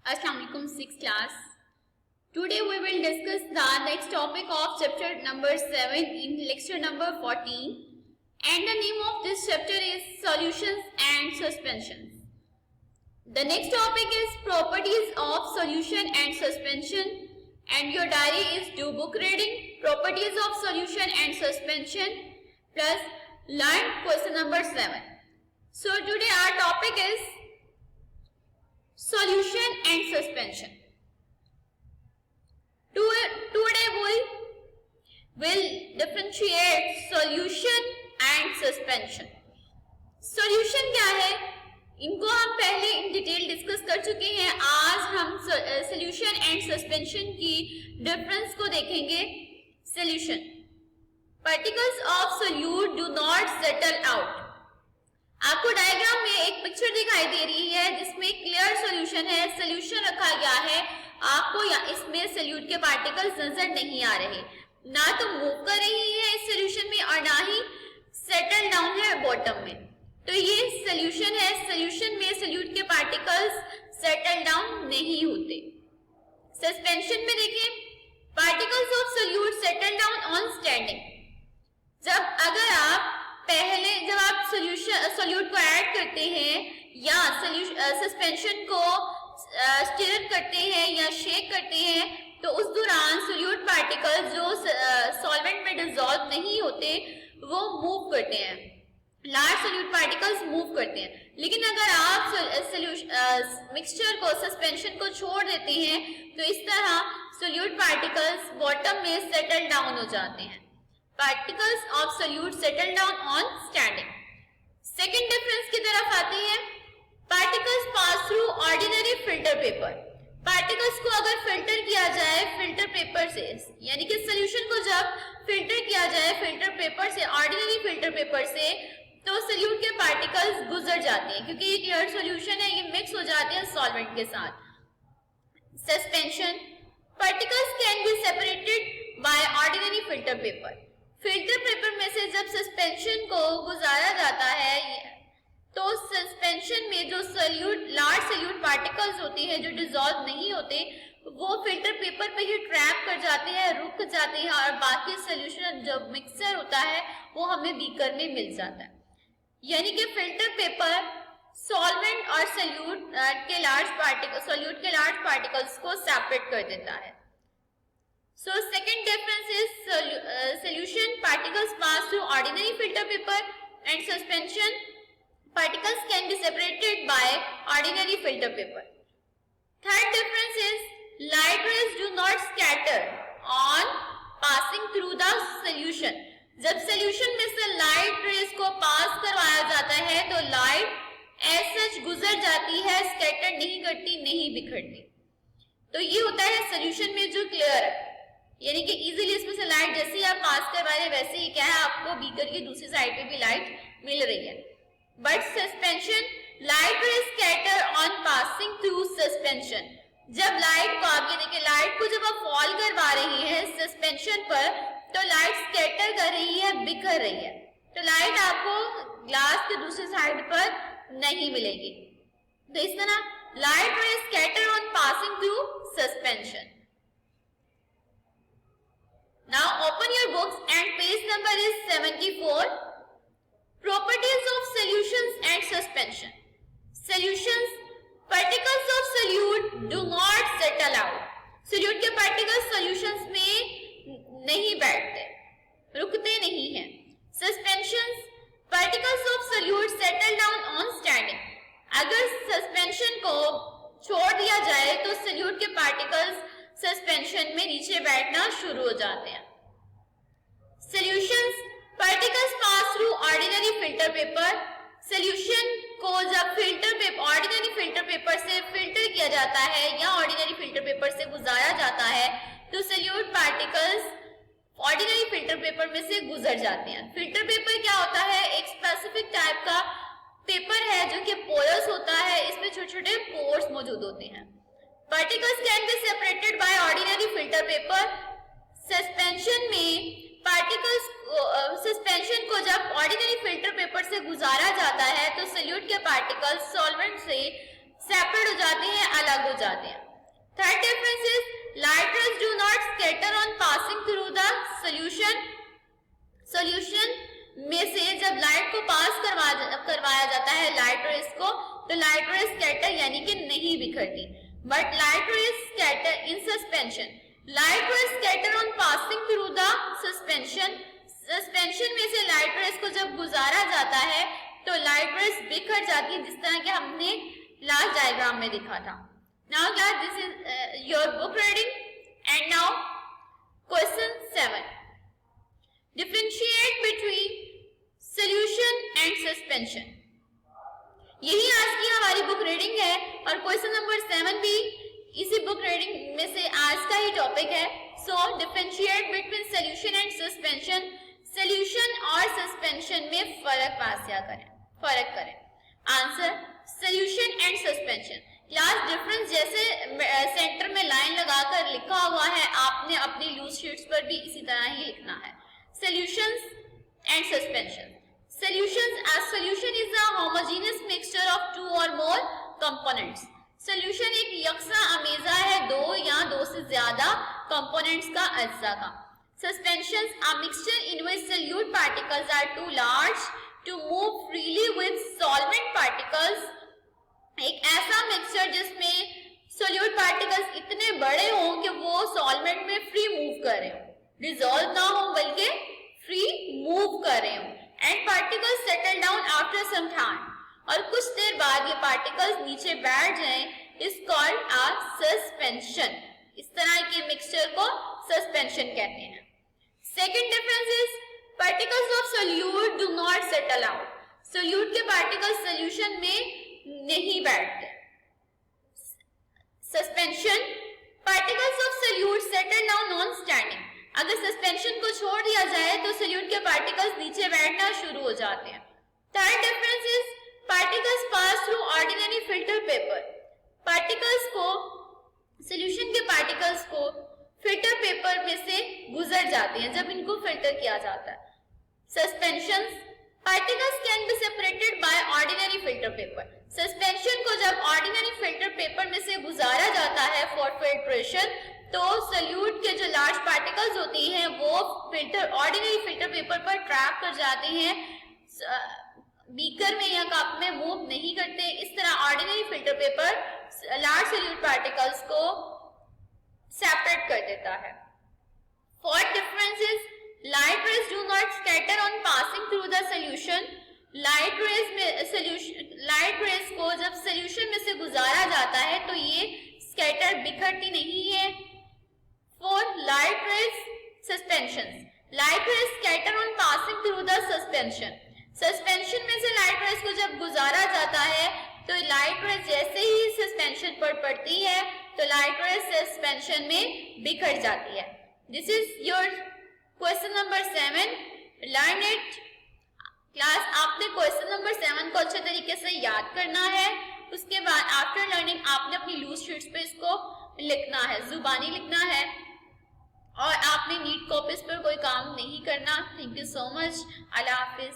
Assalamualaikum 6th class. Today we will discuss the next topic of chapter number 7 in lecture number 14, and the name of this chapter is solutions and suspensions. The next topic is properties of solution and suspension, and your diary is do book reading, properties of solution and suspension plus learn question number 7. So today our topic is solution and suspension. Today we will differentiate solution and suspension. Solution क्या है, इनको हम पहले in detail discuss कर चुके हैं. आज हम सॉल्यूशन एंड सस्पेंशन की डिफरेंस को देखेंगे. Solution, particles of solute do not settle out. आपको डायग्राम में एक पिक्चर दिखाई दे रही है जिसमें क्लियर सॉल्यूशन है, सॉल्यूशन रखा गया है. आपको इसमें सोल्यूट के पार्टिकल्स नजर नहीं आ रहे, ना तो मूव कर रही है इस सॉल्यूशन में और ना ही सेटल डाउन है बॉटम में. तो ये सॉल्यूशन है. सॉल्यूशन में सोल्यूट के पार्टिकल्स सेटल डाउन नहीं होते. सस्पेंशन में देखें, particles of solute settle down on standing. जब आप सोल्यूट को ऐड करते हैं या सस्पेंशन को स्टिर करते हैं या शेक करते हैं, तो उस दौरान सोल्यूट पार्टिकल्स जो सॉल्वेंट में डिसॉल्व नहीं होते वो मूव करते हैं. लार्ज सोल्यूट पार्टिकल्स मूव करते हैं. लेकिन अगर आप मिक्सचर को सस्पेंशन को छोड़ देते हैं तो इस तरह सोल्यूट पार्टिकल्स बॉटम में सेटल डाउन हो जाते हैं. Particles of solute settle down on standing. Second difference की तरफ आते हैं. Particles pass through ordinary filter paper. Particles को अगर फिल्टर किया जाए फिल्टर पेपर से, यानी कि सोल्यूशन को जब फिल्टर किया जाए फिल्टर पेपर से, ऑर्डिनरी फिल्टर पेपर से, तो सोल्यूट के पार्टिकल्स गुजर जाते हैं क्योंकि ये क्लियर सॉल्यूशन है, ये मिक्स हो जाते हैं सॉल्वेंट के साथ. Suspension, particles can be separated by ordinary filter paper. Filter paper में से जब सस्पेंशन को गुजारा जाता है तो सस्पेंशन में जो लार्ज सोल्यूट पार्टिकल्स होते हैं जो डिसॉल्व नहीं होते वो फिल्टर पेपर पे ही ट्रैप कर जाते हैं, रुक जाते हैं और बाकी सोल्यूशन जो मिक्सचर होता है वो हमें बीकर में मिल जाता है. यानी कि फिल्टर पेपर सॉल्वेंट और सोल्यूट के लार्ज पार्टिकल्स को सेपरेट कर देता है. So second difference is solution particles pass through ordinary filter paper and suspension particles can be separated by ordinary filter paper. Third difference is light rays do not scatter on passing through the solution. जब solution में से light rays को पास करवाया जाता है तो light as such गुजर जाती है, scatter नहीं करती, नहीं बिखरती. तो ये होता है solution में जो clear है, यानी कि इजीली इसमें से लाइट जैसे ही आप पास करवा रहे वैसे ही क्या है आपको बीकर की दूसरी साइड पे भी लाइट मिल रही है. But suspension, light will scatter on passing through suspension. जब लाइट को आप देखिए, लाइट को जब आप फॉल करवा रही है सस्पेंशन पर तो लाइट स्कैटर कर रही है, बिखर रही है, तो लाइट आपको ग्लास के दूसरी साइड पर नहीं मिलेगी. तो इस तरह light will scatter on passing through suspension. Now open your books and page number is 74. Properties of solutions and suspension. Solutions, particles of solute do not settle out. Solute के particles solutions में नहीं बैठते, रुकते नहीं हैं. Suspensions, particles of solute settle down on standing. अगर suspension को छोड़ दिया जाए तो solute के particles सस्पेंशन में नीचे बैठना शुरू हो जाते हैं. Solutions, particles pass through ordinary filter paper. Solution को जब ऑर्डिनरी फिल्टर पेपर से फिल्टर किया जाता है या ऑर्डिनरी फिल्टर पेपर से गुजारा जाता है तो solute particles ordinary filter paper में से गुजर जाते हैं. फिल्टर पेपर क्या होता है, एक स्पेसिफिक टाइप का पेपर है जो कि पोरस होता है, इसमें छोटे छोटे पोर्स मौजूद होते हैं. Particles can be separated by ordinary filter paper. Suspension में सस्पेंशन को जब ऑर्डिनरी फिल्टर पेपर से गुजारा जाता है तो सोल्यूट के पार्टिकल्स सॉल्वेंट से सेपरेट हो जाते हैं, अलग हो जाते हैं। Third difference is light rays do not scatter on passing through the solution. Solution में से जब लाइट को पास करवाया जाता है लाइट रेज को, तो लाइट रेज स्कैटर यानी कि नहीं बिखरती। But light rays scatter in suspension, light rays scatter on passing through the suspension. Suspension में से लाइट रेज को जब गुजारा जाता है तो लाइट रेज बिखर जाती है, जिस तरह के हमने लास्ट डायग्राम में दिखा था। Now class this is your book reading and now question 7, differentiate between solution and suspension. यही आज की हमारी बुक रीडिंग है और क्वेश्चन नंबर 7 भी इसी बुक रीडिंग में से आज का ही टॉपिक है। सो differentiate between solution and suspension, solution और सस्पेंशन में फर्क करें। Answer solution and suspension. Class difference जैसे सेंटर में लाइन लगाकर लिखा हुआ है, आपने अपनी लूज शीट्स पर भी इसी तरह ही लिखना है। Solutions and suspension. Solutions, as solution is a homogeneous mixture of two or more components. Solution एक यकसा अमेजा है दो या दो से ज्यादा components का अज्जा का। Suspensions, a mixture in which solute particles are too large to move freely with solvent particles. एक ऐसा mixture जिसमें solute particles इतने बड़े हों कि वो solvent में free move कर रहे हो, dissolve ना हो बल्कि free move कर रहे हो। And particles settle down after some time, और कुछ देर बाद ये particles नीचे बैठ जाएं, is called a suspension। इस तरह के मिक्सचर को suspension कहते हैं। Second difference is particles of solute do not settle out। solute के particles solution में नहीं बैठते। Suspension, particles of solute settle down on standing। अगर सस्पेंशन को छोड़ दिया जाए तो सोल्यूट के पार्टिकल्स नीचे बैठना शुरू हो जाते हैं। Third difference is particles pass through ordinary filter paper. Particles को, सोल्यूशन के पार्टिकल्स को फिल्टर पेपर में से गुजर जाते हैं जब इनको फिल्टर किया जाता है। Suspension, particles can be separated by ordinary filter paper. Suspension को जब ऑर्डिनरी फिल्टर पेपर में से गुजारा जाता है फॉर फिल्ट्रेशन, तो सोल्यूट के जो लार्ज पार्टिकल्स होती हैं वो ऑर्डिनरी फिल्टर पेपर पर ट्रैप कर जाते हैं, बीकर में या कप में मूव नहीं करते। इस तरह ordinary filter paper large solute particles को सेपरेट कर देता है। Fourth difference is light rays do not scatter on passing through the solution. Light rays को जब सॉल्यूशन में से गुजारा जाता है तो ये स्कैटर बिखरती नहीं है। For light rays suspensions, light rays scatter on passing through the suspension। Suspension में से लाइट रेज को जब गुजारा जाता है तो लाइट रेज जैसे ही सस्पेंशन पर पड़ती है तो लाइट रेज सस्पेंशन में बिखर जाती है। This is your question number 7, learn it. Class आपने क्वेश्चन नंबर 7 को अच्छे तरीके से याद करना है। उसके बाद आफ्टर लर्निंग आपने अपनी लूज शीट्स पे इसको लिखना है, जुबानी लिखना है और आपने नीट कॉपीज पर कोई काम नहीं करना। Thank you so much. Allah Hafiz.